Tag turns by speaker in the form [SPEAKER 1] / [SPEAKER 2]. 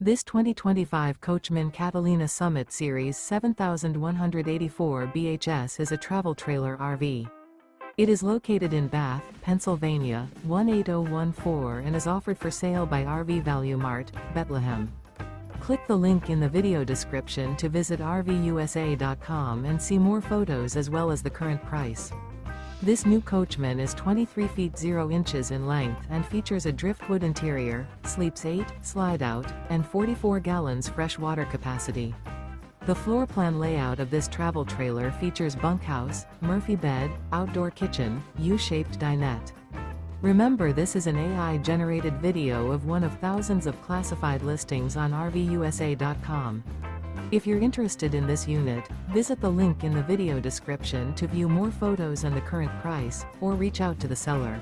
[SPEAKER 1] This 2025 Coachmen Catalina Summit Series 7184 BHS is a travel trailer RV. It is located in Bath, Pennsylvania, 18014 and is offered for sale by RV Value Mart, Behtlehem. Click the link in the video description to visit RVUSA.com and see more photos as well as the current price. This new Coachmen is 23 feet 0 inches in length and features a driftwood interior, sleeps 8, slide-out, and 44 gallons fresh water capacity. The floor plan layout of this travel trailer features bunkhouse, Murphy bed, outdoor kitchen, U-shaped dinette. Remember, this is an AI-generated video of one of thousands of classified listings on RVUSA.com. If you're interested in this unit, visit the link in the video description to view more photos and the current price, or reach out to the seller.